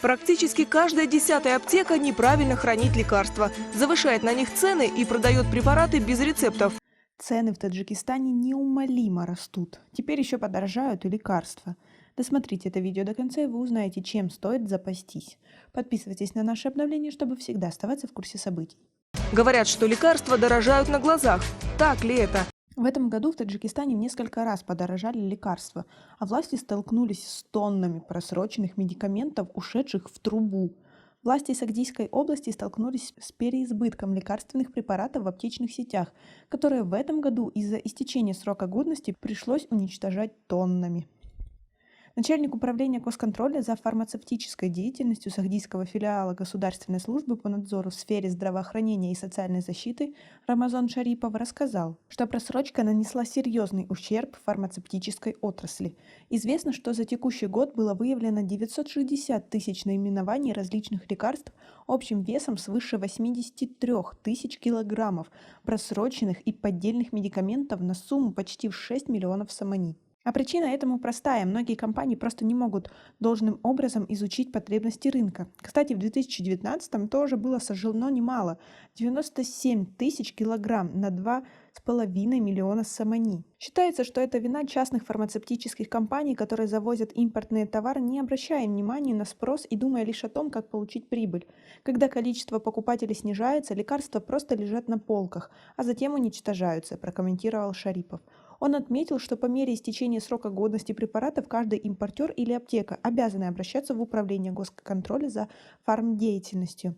Практически каждая 10-я аптека неправильно хранит лекарства, завышает на них цены и продает препараты без рецептов. Цены в Таджикистане неумолимо растут. Теперь еще подорожают и лекарства. Досмотрите это видео до конца, и вы узнаете, чем стоит запастись. Подписывайтесь на наши обновления, чтобы всегда оставаться в курсе событий. Говорят, что лекарства дорожают на глазах. Так ли это? В этом году в Таджикистане в несколько раз подорожали лекарства, а власти столкнулись с тоннами просроченных медикаментов, ушедших в трубу. Власти Сагдийской области столкнулись с переизбытком лекарственных препаратов в аптечных сетях, которые в этом году из-за истечения срока годности пришлось уничтожать тоннами. Начальник управления госконтроля за фармацевтической деятельностью Сагдийского филиала Государственной службы по надзору в сфере здравоохранения и социальной защиты Рамазан Шарипов рассказал, что просрочка нанесла серьезный ущерб фармацевтической отрасли. Известно, что за текущий год было выявлено 960 тысяч наименований различных лекарств общим весом свыше 83 тысяч килограммов просроченных и поддельных медикаментов на сумму почти в 6 миллионов сомани. А причина этому простая. Многие компании просто не могут должным образом изучить потребности рынка. Кстати, в 2019 тоже было сожжено немало – 97 тысяч килограмм на 2,5 миллиона сомани. Считается, что это вина частных фармацевтических компаний, которые завозят импортные товары, не обращая внимания на спрос и думая лишь о том, как получить прибыль. Когда количество покупателей снижается, лекарства просто лежат на полках, а затем уничтожаются, прокомментировал Шарипов. Он отметил, что по мере истечения срока годности препаратов каждый импортер или аптека обязаны обращаться в управление госконтроля за фармдеятельностью.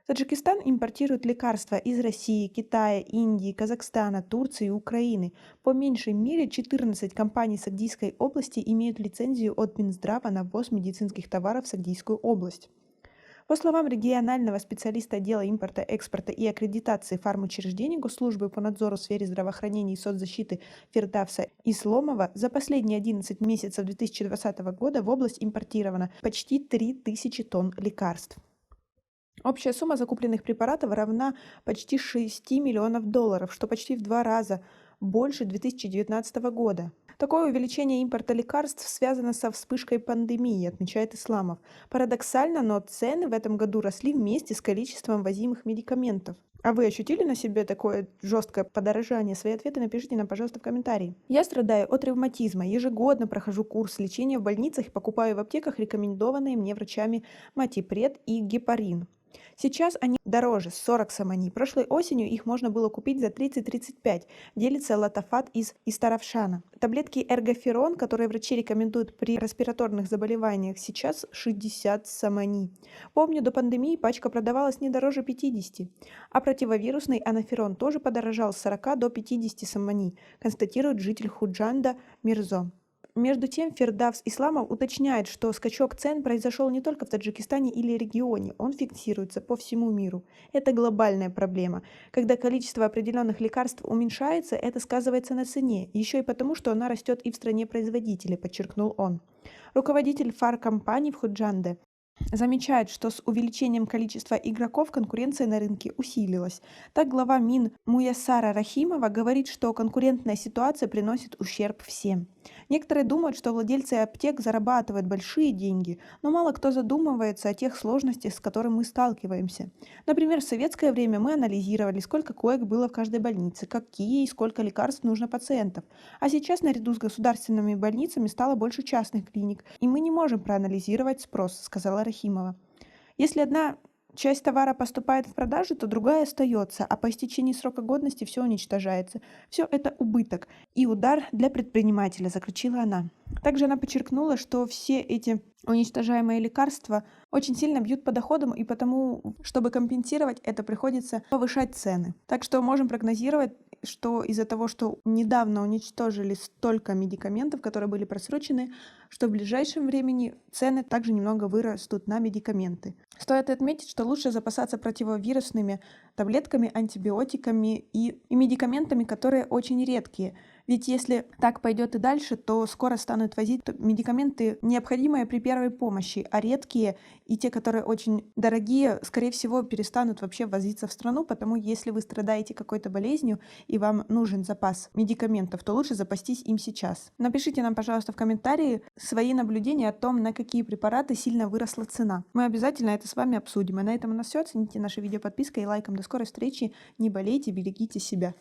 Таджикистан импортирует лекарства из России, Китая, Индии, Казахстана, Турции и Украины. По меньшей мере 14 компаний Сагдийской области имеют лицензию от Минздрава на ввоз медицинских товаров в Сагдийскую область. По словам регионального специалиста отдела импорта, экспорта и аккредитации фармучреждений Госслужбы по надзору в сфере здравоохранения и соцзащиты Фирдавса Исломова, за последние 11 месяцев 2020 года в область импортировано почти 3000 тонн лекарств. Общая сумма закупленных препаратов равна почти 6 миллионов долларов, что почти в 2 раза больше 2019 года. Такое увеличение импорта лекарств связано со вспышкой пандемии, отмечает Исламов. Парадоксально, но цены в этом году росли вместе с количеством ввозимых медикаментов. А вы ощутили на себе такое жесткое подорожание? Свои ответы напишите нам, пожалуйста, в комментарии. Я страдаю от ревматизма. Ежегодно прохожу курс лечения в больницах и покупаю в аптеках рекомендованные мне врачами матипред и гепарин. Сейчас они дороже, 40 сомани. Прошлой осенью их можно было купить за 30-35, делится Латафат из Истаравшана. Таблетки эргоферон, которые врачи рекомендуют при респираторных заболеваниях, сейчас 60 сомани. Помню, до пандемии пачка продавалась не дороже 50. А противовирусный анаферон тоже подорожал с 40 до 50 сомани, констатирует житель Худжанда Мирзо. Между тем, Фирдавс Исламов уточняет, что скачок цен произошел не только в Таджикистане или регионе, он фиксируется по всему миру. Это глобальная проблема. Когда количество определенных лекарств уменьшается, это сказывается на цене, еще и потому, что она растет и в стране-производителя, подчеркнул он. Руководитель фаркомпаний в Худжанде замечает, что с увеличением количества игроков конкуренция на рынке усилилась. Так глава Мин Муяссара Рахимова говорит, что конкурентная ситуация приносит ущерб всем. Некоторые думают, что владельцы аптек зарабатывают большие деньги, но мало кто задумывается о тех сложностях, с которыми мы сталкиваемся. Например, в советское время мы анализировали, сколько коек было в каждой больнице, какие и сколько лекарств нужно пациентов. А сейчас наряду с государственными больницами стало больше частных клиник, и мы не можем проанализировать спрос, сказала Рахимова. Если одна часть товара поступает в продажу, то другая остается, а по истечении срока годности все уничтожается. Все это убыток и удар для предпринимателя, заключила она. Также она подчеркнула, что все эти уничтожаемые лекарства очень сильно бьют по доходам, и потому, чтобы компенсировать это, приходится повышать цены. Так что можем прогнозировать, что из-за того, что недавно уничтожили столько медикаментов, которые были просрочены, что в ближайшем времени цены также немного вырастут на медикаменты. Стоит отметить, что лучше запасаться противовирусными таблетками, антибиотиками и медикаментами, которые очень редкие. Ведь если так пойдет и дальше, то скоро станут возить медикаменты, необходимые при первой помощи, а редкие и те, которые очень дорогие, скорее всего, перестанут вообще ввозиться в страну, потому если вы страдаете какой-то болезнью и вам нужен запас медикаментов, то лучше запастись им сейчас. Напишите нам, пожалуйста, в комментарии свои наблюдения о том, на какие препараты сильно выросла цена. Мы обязательно это с вами обсудим. И на этом у нас все. Оцените наше видео подпиской и лайком. До скорой встречи. Не болейте, берегите себя.